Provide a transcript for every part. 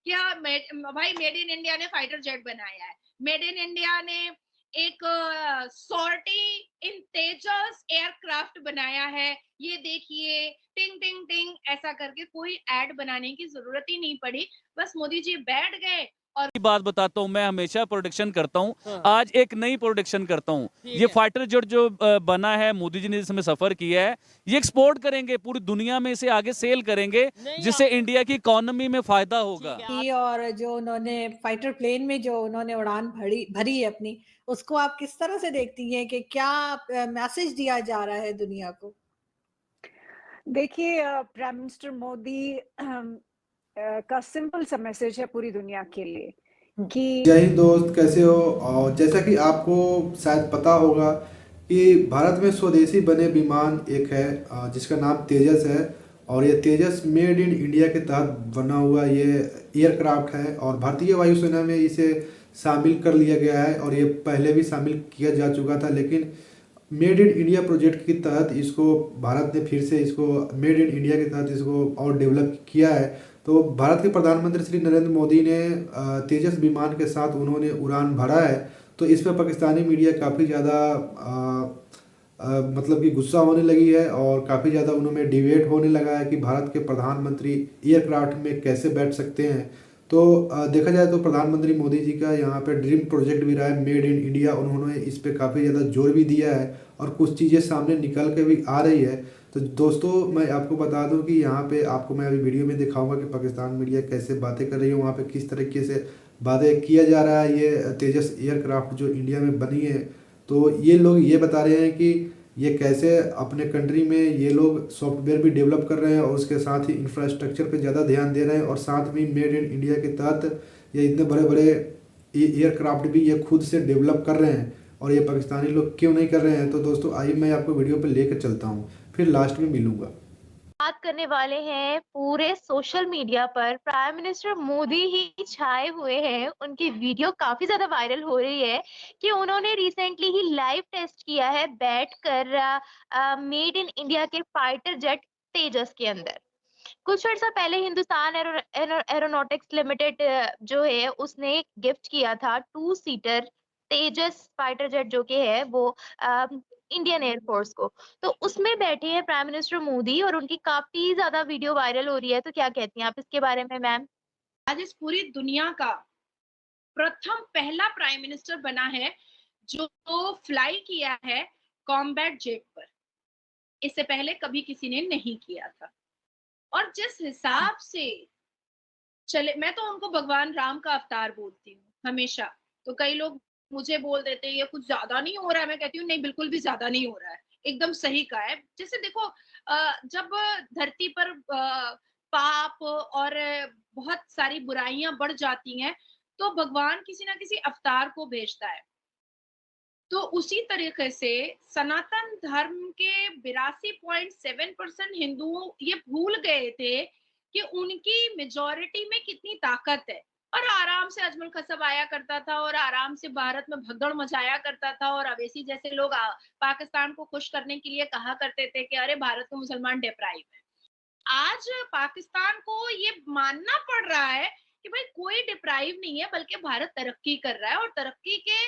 क्या भाई made in India ने फाइटर जेट बनाया है, मेड इन इंडिया ने एक सॉर्टी इन तेजस एयरक्राफ्ट बनाया है। ये देखिए टिंग टिंग टिंग ऐसा करके कोई एड बनाने की जरूरत ही नहीं पड़ी। बस मोदी जी बैठ गए और की बात बताता हूँ, मैं हमेशा प्रोडक्शन करता हूँ। हाँ, आज एक नई प्रोडक्शन करता हूँ। ठीक ये है। फाइटर जेट जो बना है, मोदी जी ने जिसमें सफर किया है, ये एक्सपोर्ट करेंगे, पूरी दुनिया में इसे आगे सेल करेंगे, नहीं जिससे आप इंडिया की इकोनॉमी में फायदा होगा। ठीक है की और जो उन्होंने फाइटर प्लेन में जो उन्होंने उड़ान भरी भरी है अपनी, उसको आप किस तरह से देखती हैं कि क्या मैसेज दिया जा रहा है दुनिया को? देखिए प्राइम मिनिस्टर मोदी का सिंपल सा मैसेज है पूरी दुनिया के लिए कि जय हिंद दोस्त, कैसे हो? और जैसा कि आपको शायद पता होगा कि भारत में स्वदेशी बने विमान एक है जिसका नाम तेजस है। और ये तेजस मेड इन इंडिया के तहत बना हुआ ये एयरक्राफ्ट है और भारतीय वायुसेना में इसे शामिल कर लिया गया है। और ये पहले भी शामिल किया जा चुका था, लेकिन मेड इन इंडिया प्रोजेक्ट के तहत इसको भारत ने फिर से इसको मेड इन इंडिया के तहत इसको और डेवलप किया है। तो भारत के प्रधानमंत्री श्री नरेंद्र मोदी ने तेजस विमान के साथ उन्होंने उड़ान भरा है। तो इस पर पाकिस्तानी मीडिया काफ़ी ज़्यादा मतलब कि गुस्सा होने लगी है और काफ़ी ज़्यादा उन्होंने डिबेट होने लगा है कि भारत के प्रधानमंत्री एयरक्राफ्ट में कैसे बैठ सकते हैं। तो देखा जाए तो प्रधानमंत्री मोदी जी का यहाँ पे ड्रीम प्रोजेक्ट भी रहा है मेड इन इंडिया। उन्होंने इस पे काफ़ी ज़्यादा जोर भी दिया है और कुछ चीज़ें सामने निकल के भी आ रही है। तो दोस्तों, मैं आपको बता दूं कि यहाँ पे आपको मैं अभी वीडियो में दिखाऊंगा कि पाकिस्तान मीडिया कैसे बातें कर रही है, वहाँ पे किस तरीके से बातें किया जा रहा है। ये तेजस एयरक्राफ्ट जो इंडिया में बनी है, तो ये लोग ये बता रहे हैं कि ये कैसे अपने कंट्री में ये लोग सॉफ्टवेयर भी डेवलप कर रहे हैं और उसके साथ ही इंफ्रास्ट्रक्चर पे ज़्यादा ध्यान दे रहे हैं। और साथ में मेड इन इंडिया के तहत ये इतने बड़े बड़े एयरक्राफ्ट भी ये खुद से डेवलप कर रहे हैं और ये पाकिस्तानी लोग क्यों नहीं कर रहे हैं। तो दोस्तों, आइए मैं आपको वीडियो पे लेकर चलता हूँ, फिर लास्ट में मिलूंगा। बात करने वाले हैं पूरे सोशल मीडिया पर प्राइम मिनिस्टर मोदी ही छाए हुए हैं। उनकी वीडियो काफी ज्यादा वायरल हो रही है कि उन्होंने रिसेंटली ही लाइव टेस्ट किया है बैठकर मेड इन इंडिया के फाइटर जेट तेजस के अंदर। कुछ अर्सा पहले हिंदुस्तान एरोनॉटिक्स लिमिटेड जो है उसने गिफ्ट किया था 2 सीटर तेजस फाइटर जेट जो कि है वो इंडियन एयरफोर्स को। तो उसमें बैठे हैं प्राइम मिनिस्टर मोदी और उनकी काफी ज्यादा वीडियो वायरल हो रही है। तो क्या कहती हैं आप इसके बारे में मैम? आज इस पूरी दुनिया का प्रथम पहला प्राइम मिनिस्टर बना है जो फ्लाई किया है कॉम्बैट जेट पर। इससे पहले कभी किसी ने नहीं किया था। और जिस हिसाब से चले, मैं तो उनको भगवान राम का अवतार बोलती हूँ हमेशा। तो कई लोग मुझे बोल देते हैं ये कुछ ज्यादा नहीं हो रहा है, मैं कहती हूँ नहीं, बिल्कुल भी ज्यादा नहीं हो रहा है, एकदम सही का है। जैसे देखो जब धरती पर पाप और बहुत सारी बुराइयां बढ़ जाती हैं तो भगवान किसी ना किसी अवतार को भेजता है। तो उसी तरीके से सनातन धर्म के 82.7% हिंदू ये भूल गए थे कि उनकी मेजॉरिटी में कितनी ताकत है। और आराम से अजमल खसब आया करता था और आराम से भारत में भगदड़ मचाया करता था। और अवैसी जैसे लोग पाकिस्तान को खुश करने के लिए कहा करते थे कि अरे भारत को मुसलमान डिप्राइव है। आज पाकिस्तान को ये मानना पड़ रहा है कि भाई कोई डिप्राइव नहीं है, बल्कि भारत तरक्की कर रहा है। और तरक्की के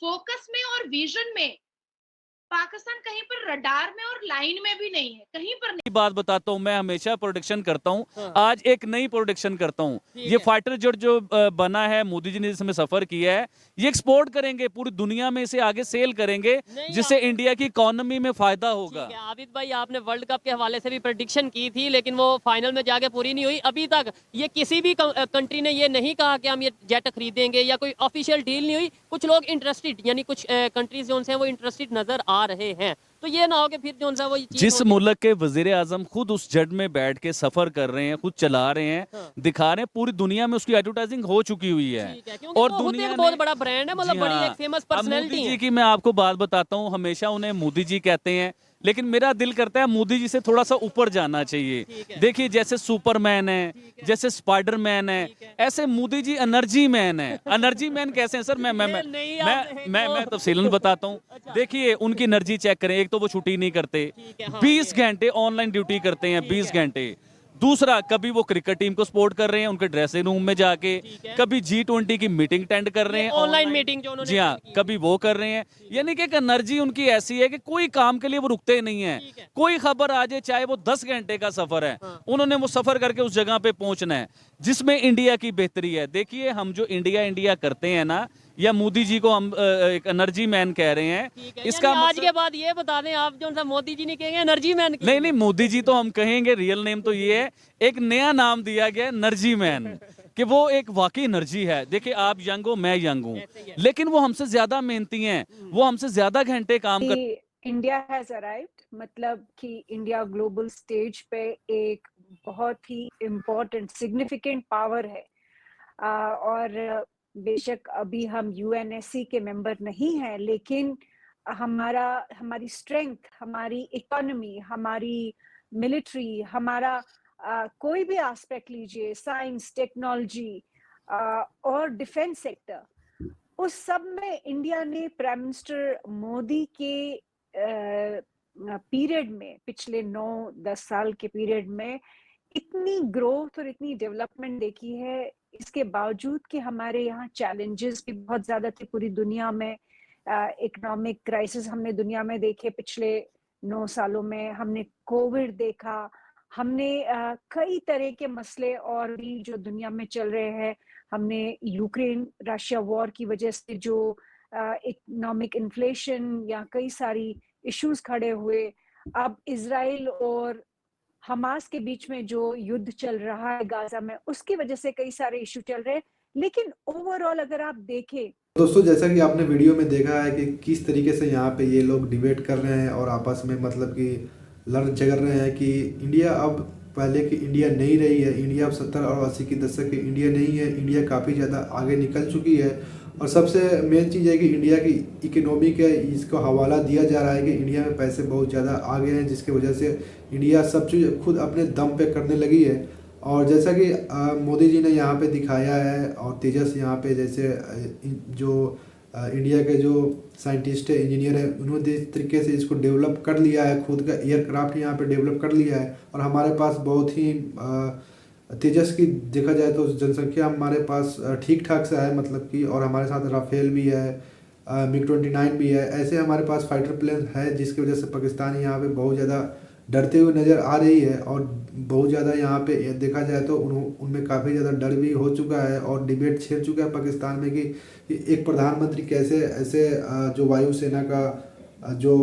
फोकस में और विजन में पाकिस्तान कहीं पर रडार में और लाइन में भी नहीं है, कहीं पर नहीं। की बात बताता हूँ, मैं हमेशा प्रोडक्शन करता हूँ। हाँ, आज एक नई प्रोडक्शन करता हूँ। ठीक ये है। फाइटर जेट जो बना है, मोदी जी ने जिसमें सफर किया है, ये एक्सपोर्ट करेंगे, पूरी दुनिया में इसे आगे सेल करेंगे, नहीं जिससे आप इंडिया की इकोनॉमी में फायदा होगा। ठीक है आबिद भाई, आपने वर्ल्ड कप के हवाले से भी प्रेडिक्शन की थी लेकिन वो फाइनल में जाके पूरी नहीं हुई। अभी तक ये किसी भी कंट्री ने ये नहीं कहा कि हम ये जेट खरीदेंगे या कोई ऑफिशियल डील नहीं हुई। कुछ लोग इंटरेस्टेड यानी कुछ कंट्रीज जो हैं वो इंटरेस्टेड नजर आ रहे हैं। तो ये ना हो कि फिर जो वो चीज जिस हो जाए। मुल्क के वजीर आजम खुद उस जेट में बैठ के सफर कर रहे हैं, खुद चला रहे हैं, हाँ। दिखा रहे हैं, पूरी दुनिया में उसकी एडवर्टाइजिंग हो चुकी हुई है। ठीक है क्योंकि वो खुद एक बहुत बड़ा ब्रांड है, मतलब जी बड़ी हाँ। एक फेमस अब पर्सनैलिटी मोदी जी है। की मैं आपको बात बताता हूँ, हमेशा उन्हें मोदी जी कहते हैं, लेकिन मेरा दिल करता है मोदी जी से थोड़ा सा ऊपर जाना चाहिए। ठीक है। देखिए, जैसे सुपरमैन है, है। जैसे स्पाइडरमैन है, ठीक है। ऐसे मोदी जी एनर्जी मैन है। एनर्जी मैन कैसे हैं सर? ये नहीं आपने मैं तो- तफसीलन बताता हूँ। अच्छा। देखिए, उनकी एनर्जी चेक करें। एक तो वो छुट्टी नहीं करते, ठीक है, हाँ, 20 ये। घंटे ऑनलाइन ड्यूटी करते हैं, ठीक 20 है। घंटे। दूसरा, कभी वो क्रिकेट टीम को सपोर्ट कर रहे हैं उनके ड्रेसिंग रूम में जाके, कभी G20 की मीटिंग अटेंड कर रहे हैं ऑनलाइन मीटिंग जो उन्होंने जी हाँ, attend की है। कभी वो कर रहे हैं। यानी कि एक एनर्जी उनकी ऐसी है कि कोई काम के लिए वो रुकते नहीं है। ठीक है। कोई खबर आ जाए, चाहे वो 10 घंटे का सफर है, हाँ। उन्होंने वो सफर करके उस जगह पे पहुंचना है जिसमें इंडिया की बेहतरी है। देखिए, हम जो इंडिया इंडिया करते हैं ना, या मोदी जी को हम एक एनर्जी मैन कह रहे हैं, ठीक है, इसका यानी आज मकसद- के बाद ये बता दें आप, जो सा मोदी जी नहीं कहेंगे एनर्जी मैन नहीं नहीं, मोदी जी तो हम कहेंगे, रियल नेम तो ये है। एक नया नाम दिया गया है, एनर्जी मैन, कि वो एक वाकई एनर्जी है। देखिए, आप यंग हो, मैं यंग हूँ, लेकिन वो हमसे ज्यादा मेहनती हैं, वो हमसे ज्यादा घंटे काम कर इंडिया हैज अराइव्ड, मतलब कि इंडिया ग्लोबल स्टेज पे एक बहुत ही इम्पोर्टेंट सिग्निफिकेंट पावर है। और बेशक अभी हम यूएनएससी के मेंबर नहीं हैं, लेकिन हमारी स्ट्रेंथ, हमारी इकोनॉमी, हमारी मिलिट्री, हमारा कोई भी एस्पेक्ट लीजिए, साइंस, टेक्नोलॉजी और डिफेंस सेक्टर, उस सब में इंडिया ने प्राइम मिनिस्टर मोदी के पीरियड में, पिछले 9-10 साल के पीरियड में इतनी ग्रोथ और इतनी डेवलपमेंट देखी है। इसके बावजूद कि हमारे यहाँ चैलेंजेस भी बहुत ज्यादा थे पूरी दुनिया में। इकोनॉमिक क्राइसिस हमने दुनिया में देखे पिछले 9 सालों में, हमने कोविड देखा, हमने कई तरह के मसले और भी जो दुनिया में चल रहे हैं, हमने यूक्रेन रशिया वॉर की वजह से जो इकोनॉमिक इन्फ्लेशन या कई सारी इश्यूज खड़े हुए, अब इजराइल और हमास के बीच में जो युद्ध चल रहा है गाजा में, उसकी वजह से कई सारे इश्यू चल रहे हैं। लेकिन ओवरऑल अगर आप देखें, दोस्तों, जैसा कि आपने वीडियो में देखा है कि किस तरीके से यहाँ पे ये लोग डिबेट कर रहे हैं और आपस में मतलब कि लड़ झगड़ रहे हैं कि इंडिया अब पहले की इंडिया नहीं रही है। इंडिया अब 70 और 80 की दशक की इंडिया नहीं है। इंडिया काफ़ी ज़्यादा आगे निकल चुकी है। और सबसे मेन चीज़ है कि इंडिया की इकोनॉमी का इसको हवाला दिया जा रहा है कि इंडिया में पैसे बहुत ज़्यादा आ गए हैं, जिसकी वजह से इंडिया सब चीज़ खुद अपने दम पे करने लगी है। और जैसा कि मोदी जी ने यहाँ पे दिखाया है, और तेजस यहाँ पे जैसे जो इंडिया के जो साइंटिस्ट है, इंजीनियर है, उन्होंने इस तरीके से इसको डेवलप कर लिया है, खुद का एयरक्राफ्ट यहाँ पे डेवलप कर लिया है। और हमारे पास बहुत ही तेजस की देखा जाए तो जनसंख्या हमारे पास ठीक ठाक सा है, मतलब कि, और हमारे साथ राफेल भी है, MiG-29 भी है। ऐसे हमारे पास फाइटर प्लेन है, जिसकी वजह से पाकिस्तान यहाँ पे बहुत ज़्यादा डरते हुए नज़र आ रही है। और बहुत ज़्यादा यहाँ पे देखा जाए तो उनमें काफ़ी ज़्यादा डर भी हो चुका है और डिबेट छिड़ चुका है पाकिस्तान में कि एक प्रधानमंत्री कैसे ऐसे जो वायुसेना का जो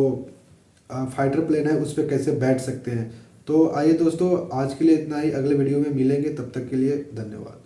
फाइटर प्लेन है उस पर कैसे बैठ सकते हैं। तो आइए दोस्तों, आज के लिए इतना ही। अगले वीडियो में मिलेंगे, तब तक के लिए धन्यवाद।